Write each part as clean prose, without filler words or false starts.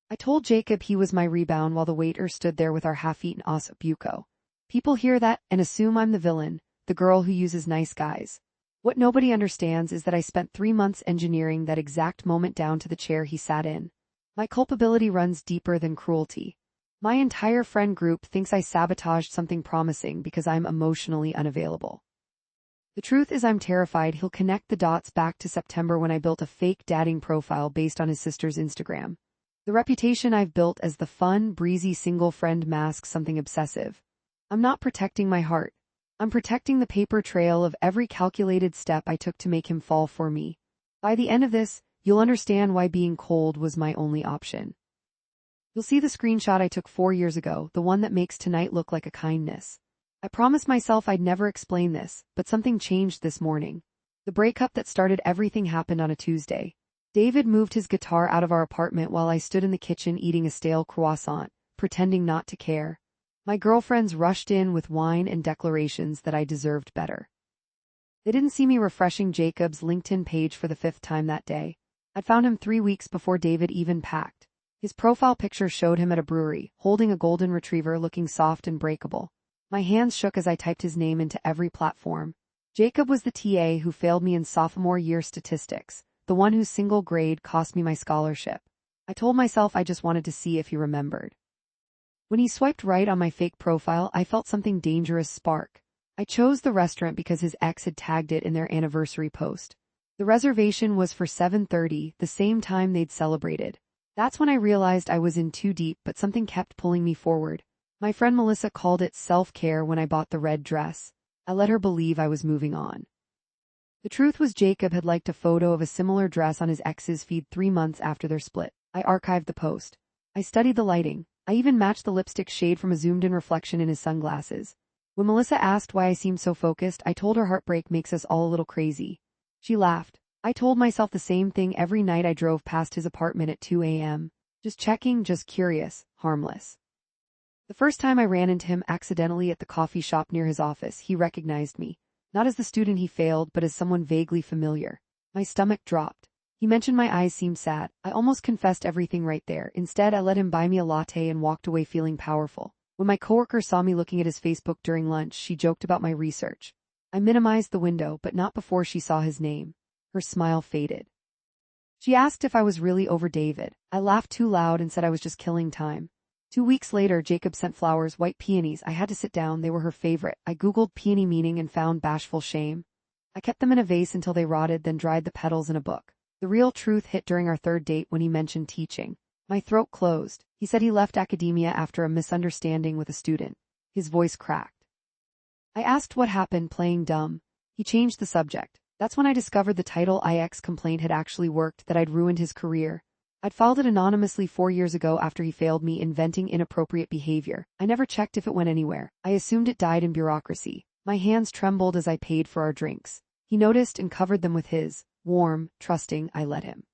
I told Jacob he was my rebound while the waiter stood there with our half-eaten ossobuco. People hear that and assume I'm the villain, the girl who uses nice guys. What nobody understands is that I spent 3 months engineering that exact moment down to the chair he sat in. My culpability runs deeper than cruelty. My entire friend group thinks I sabotaged something promising because I'm emotionally unavailable. The truth is I'm terrified he'll connect the dots back to September when I built a fake dating profile based on his sister's Instagram. The reputation I've built as the fun, breezy single friend masks something obsessive. I'm not protecting my heart. I'm protecting the paper trail of every calculated step I took to make him fall for me. By the end of this, you'll understand why being cold was my only option. You'll see the screenshot I took 4 years ago, the one that makes tonight look like a kindness. I promised myself I'd never explain this, but something changed this morning. The breakup that started everything happened on a Tuesday. David moved his guitar out of our apartment while I stood in the kitchen eating a stale croissant, pretending not to care. My girlfriends rushed in with wine and declarations that I deserved better. They didn't see me refreshing Jacob's LinkedIn page for the 5th time that day. I'd found him 3 weeks before David even packed. His profile picture showed him at a brewery, holding a golden retriever looking soft and breakable. My hands shook as I typed his name into every platform. Jacob was the TA who failed me in sophomore year statistics, the one whose single grade cost me my scholarship. I told myself I just wanted to see if he remembered. When he swiped right on my fake profile, I felt something dangerous spark. I chose the restaurant because his ex had tagged it in their anniversary post. The reservation was for 7:30, the same time they'd celebrated. That's when I realized I was in too deep, but something kept pulling me forward. My friend Melissa called it self-care when I bought the red dress. I let her believe I was moving on. The truth was Jacob had liked a photo of a similar dress on his ex's feed 3 months after their split. I archived the post. I studied the lighting. I even matched the lipstick shade from a zoomed-in reflection in his sunglasses. When Melissa asked why I seemed so focused, I told her heartbreak makes us all a little crazy. She laughed. I told myself the same thing every night I drove past his apartment at 2 a.m. Just checking, just curious, harmless. The first time I ran into him accidentally at the coffee shop near his office, he recognized me. Not as the student he failed, but as someone vaguely familiar. My stomach dropped. He mentioned my eyes seemed sad. I almost confessed everything right there. Instead, I let him buy me a latte and walked away feeling powerful. When my coworker saw me looking at his Facebook during lunch, she joked about my research. I minimized the window, but not before she saw his name. Her smile faded. She asked if I was really over David. I laughed too loud and said I was just killing time. 2 weeks later, Jacob sent flowers, white peonies. I had to sit down, they were her favorite. I googled peony meaning and found bashful shame. I kept them in a vase until they rotted, then dried the petals in a book. The real truth hit during our 3rd date when he mentioned teaching. My throat closed. He said he left academia after a misunderstanding with a student. His voice cracked. I asked what happened, playing dumb. He changed the subject. That's when I discovered the Title IX complaint had actually worked, that I'd ruined his career. I'd filed it anonymously 4 years ago after he failed me, inventing inappropriate behavior. I never checked if it went anywhere. I assumed it died in bureaucracy. My hands trembled as I paid for our drinks. He noticed and covered them with his. Warm, trusting, I let him.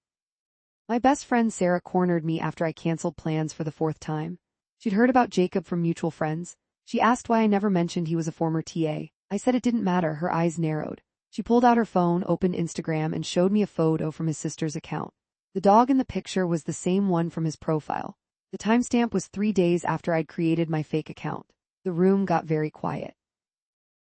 My best friend Sarah cornered me after I canceled plans for the 4th time. She'd heard about Jacob from mutual friends. She asked why I never mentioned he was a former TA. I said it didn't matter. Her eyes narrowed. She pulled out her phone, opened Instagram, and showed me a photo from his sister's account. The dog in the picture was the same one from his profile. The timestamp was 3 days after I'd created my fake account. The room got very quiet.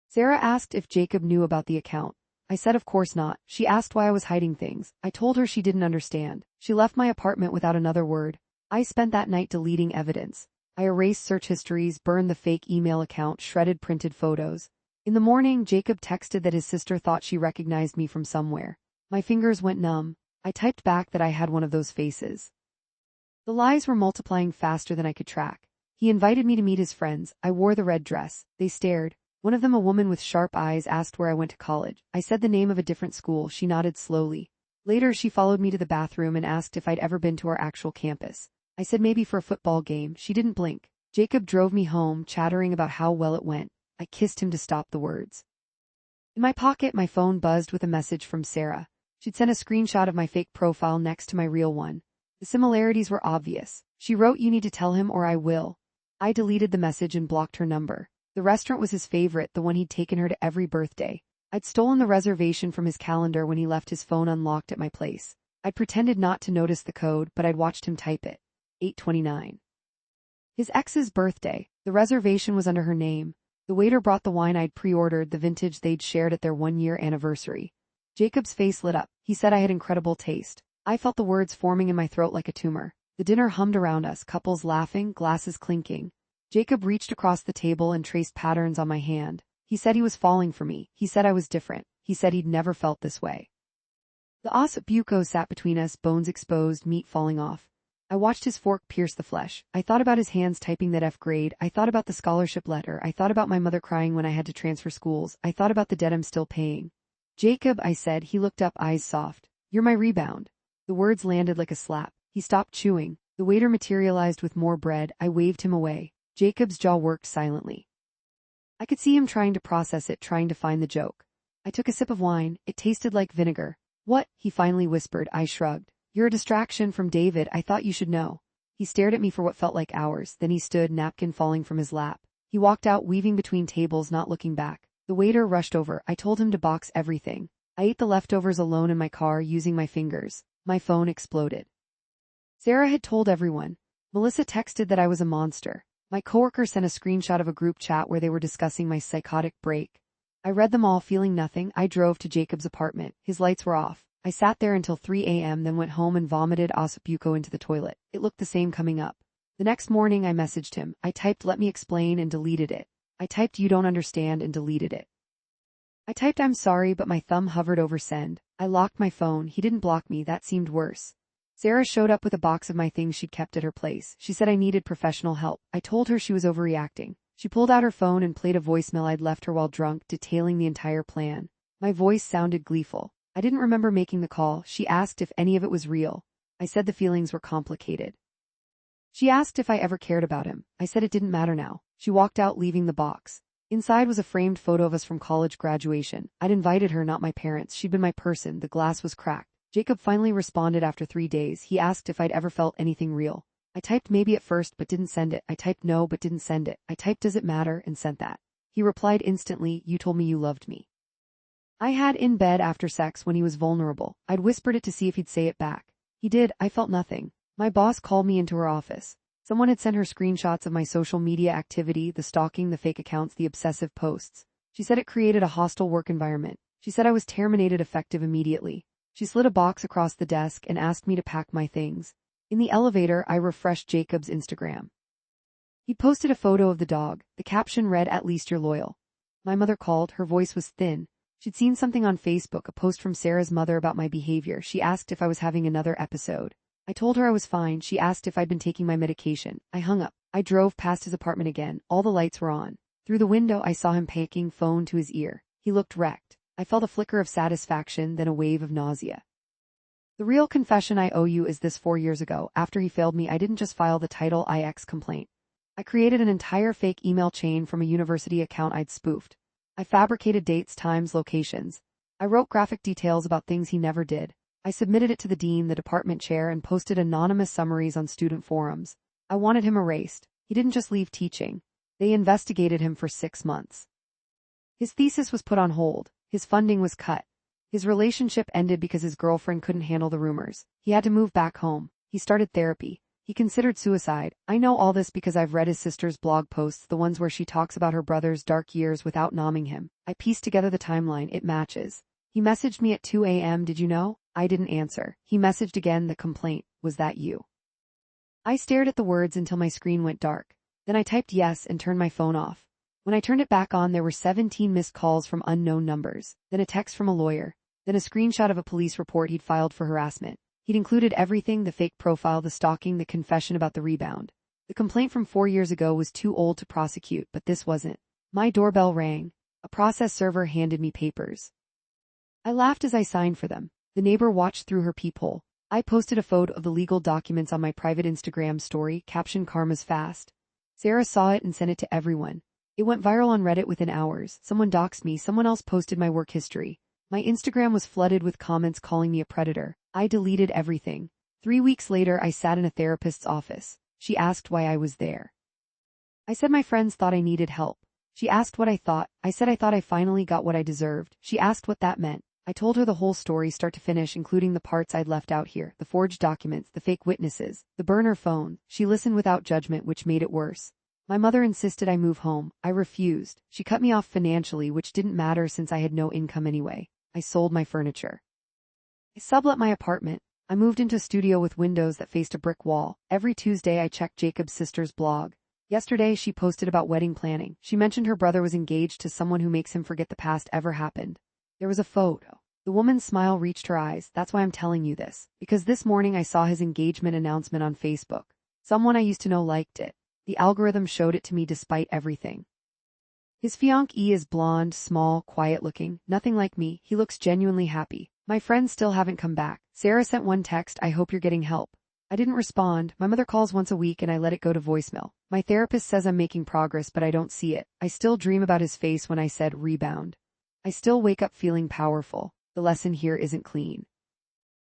Sarah asked if Jacob knew about the account. I said of course not. She asked why I was hiding things. I told her she didn't understand. She left my apartment without another word. I spent that night deleting evidence. I erased search histories, burned the fake email account, shredded printed photos. In the morning, Jacob texted that his sister thought she recognized me from somewhere. My fingers went numb. I typed back that I had one of those faces. The lies were multiplying faster than I could track. He invited me to meet his friends. I wore the red dress. They stared. One of them, a woman with sharp eyes, asked where I went to college. I said the name of a different school. She nodded slowly. Later, she followed me to the bathroom and asked if I'd ever been to our actual campus. I said maybe for a football game. She didn't blink. Jacob drove me home, chattering about how well it went. I kissed him to stop the words. In my pocket, my phone buzzed with a message from Sarah. She'd sent a screenshot of my fake profile next to my real one. The similarities were obvious. She wrote, "You need to tell him or I will." I deleted the message and blocked her number. The restaurant was his favorite, the one he'd taken her to every birthday. I'd stolen the reservation from his calendar when he left his phone unlocked at my place. I'd pretended not to notice the code, but I'd watched him type it. 8:29. His ex's birthday. The reservation was under her name. The waiter brought the wine I'd pre-ordered, the vintage they'd shared at their 1-year anniversary. Jacob's face lit up. He said I had incredible taste. I felt the words forming in my throat like a tumor. The dinner hummed around us, couples laughing, glasses clinking. Jacob reached across the table and traced patterns on my hand. He said he was falling for me. He said I was different. He said he'd never felt this way. The os bucco sat between us, bones exposed, meat falling off. I watched his fork pierce the flesh. I thought about his hands typing that F grade. I thought about the scholarship letter. I thought about my mother crying when I had to transfer schools. I thought about the debt I'm still paying. Jacob, I said. He looked up, eyes soft. You're my rebound. The words landed like a slap. He stopped chewing. The waiter materialized with more bread. I waved him away. Jacob's jaw worked silently. I could see him trying to process it, trying to find the joke. I took a sip of wine. It tasted like vinegar. What? He finally whispered. I shrugged. You're a distraction from David. I thought you should know. He stared at me for what felt like hours. Then he stood, napkin falling from his lap. He walked out, weaving between tables, not looking back. The waiter rushed over. I told him to box everything. I ate the leftovers alone in my car, using my fingers. My phone exploded. Sarah had told everyone. Melissa texted that I was a monster. My coworker sent a screenshot of a group chat where they were discussing my psychotic break. I read them all, feeling nothing. I drove to Jacob's apartment. His lights were off. I sat there until 3 a.m., then went home and vomited ossobuco into the toilet. It looked the same coming up. The next morning I messaged him. I typed let me explain and deleted it. I typed you don't understand and deleted it. I typed I'm sorry, but my thumb hovered over send. I locked my phone. He didn't block me. That seemed worse. Sarah showed up with a box of my things she'd kept at her place. She said I needed professional help. I told her she was overreacting. She pulled out her phone and played a voicemail I'd left her while drunk, detailing the entire plan. My voice sounded gleeful. I didn't remember making the call. She asked if any of it was real. I said the feelings were complicated. She asked if I ever cared about him. I said it didn't matter now. She walked out, leaving the box. Inside was a framed photo of us from college graduation. I'd invited her, not my parents. She'd been my person. The glass was cracked. Jacob finally responded after 3 days. He asked if I'd ever felt anything real. I typed maybe at first but didn't send it. I typed no but didn't send it. I typed does it matter and sent that. He replied instantly, you told me you loved me. I had in bed after sex when he was vulnerable. I'd whispered it to see if he'd say it back. He did. I felt nothing. My boss called me into her office. Someone had sent her screenshots of my social media activity, the stalking, the fake accounts, the obsessive posts. She said it created a hostile work environment. She said I was terminated effective immediately. She slid a box across the desk and asked me to pack my things. In the elevator, I refreshed Jacob's Instagram. He'd posted a photo of the dog. The caption read, at least you're loyal. My mother called. Her voice was thin. She'd seen something on Facebook, a post from Sarah's mother about my behavior. She asked if I was having another episode. I told her I was fine. She asked if I'd been taking my medication. I hung up. I drove past his apartment again. All the lights were on. Through the window, I saw him packing, phone to his ear. He looked wrecked. I felt a flicker of satisfaction, then a wave of nausea. The real confession I owe you is this: 4 years ago, after he failed me, I didn't just file the Title IX complaint. I created an entire fake email chain from a university account I'd spoofed. I fabricated dates, times, locations. I wrote graphic details about things he never did. I submitted it to the dean, the department chair, and posted anonymous summaries on student forums. I wanted him erased. He didn't just leave teaching. They investigated him for 6 months. His thesis was put on hold. His funding was cut. His relationship ended because his girlfriend couldn't handle the rumors. He had to move back home. He started therapy. He considered suicide. I know all this because I've read his sister's blog posts, the ones where she talks about her brother's dark years without nomming him. I pieced together the timeline. It matches. He messaged me at 2 a.m. Did you know? I didn't answer. He messaged again. The complaint. Was that you? I stared at the words until my screen went dark. Then I typed yes and turned my phone off. When I turned it back on, there were 17 missed calls from unknown numbers, then a text from a lawyer, then a screenshot of a police report he'd filed for harassment. He'd included everything: the fake profile, the stalking, the confession about the rebound. The complaint from 4 years ago was too old to prosecute, but this wasn't. My doorbell rang. A process server handed me papers. I laughed as I signed for them. The neighbor watched through her peephole. I posted a photo of the legal documents on my private Instagram story, captioned "Karma's fast." Sarah saw it and sent it to everyone. It went viral on Reddit within hours. Someone doxed me, someone else posted my work history. My Instagram was flooded with comments calling me a predator. I deleted everything. 3 weeks later, I sat in a therapist's office. She asked why I was there. I said my friends thought I needed help. She asked what I thought. I said I thought I finally got what I deserved. She asked what that meant. I told her the whole story start to finish, including the parts I'd left out here, the forged documents, the fake witnesses, the burner phone. She listened without judgment, which made it worse. My mother insisted I move home. I refused. She cut me off financially, which didn't matter since I had no income anyway. I sold my furniture. I sublet my apartment. I moved into a studio with windows that faced a brick wall. Every Tuesday I checked Jacob's sister's blog. Yesterday she posted about wedding planning. She mentioned her brother was engaged to someone who makes him forget the past ever happened. There was a photo. The woman's smile reached her eyes. That's why I'm telling you this. Because this morning I saw his engagement announcement on Facebook. Someone I used to know liked it. The algorithm showed it to me despite everything. His fiancée is blonde, small, quiet-looking, nothing like me. He looks genuinely happy. My friends still haven't come back. Sarah sent one text, "I hope you're getting help." I didn't respond. My mother calls once a week and I let it go to voicemail. My therapist says I'm making progress, but I don't see it. I still dream about his face when I said rebound. I still wake up feeling powerful. The lesson here isn't clean.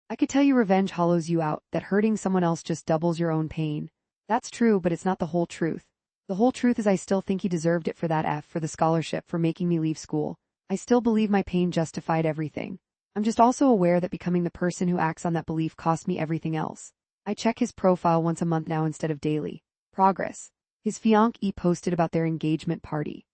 I could tell you revenge hollows you out, that hurting someone else just doubles your own pain. That's true, but it's not the whole truth. The whole truth is I still think he deserved it for that F, for the scholarship, for making me leave school. I still believe my pain justified everything. I'm just also aware that becoming the person who acts on that belief cost me everything else. I check his profile once a month now instead of daily. Progress. His fiancée posted about their engagement party.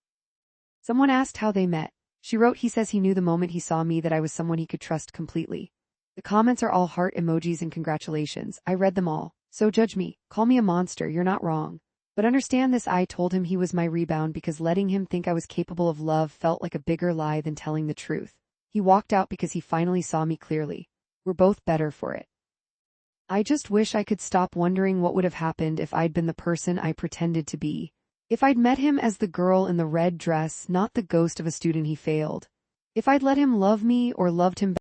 Someone asked how they met. She wrote, "He says he knew the moment he saw me that I was someone he could trust completely." The comments are all heart emojis and congratulations. I read them all. So judge me. Call me a monster. You're not wrong. But understand this, I told him he was my rebound because letting him think I was capable of love felt like a bigger lie than telling the truth. He walked out because he finally saw me clearly. We're both better for it. I just wish I could stop wondering what would have happened if I'd been the person I pretended to be. If I'd met him as the girl in the red dress, not the ghost of a student he failed. If I'd let him love me or loved him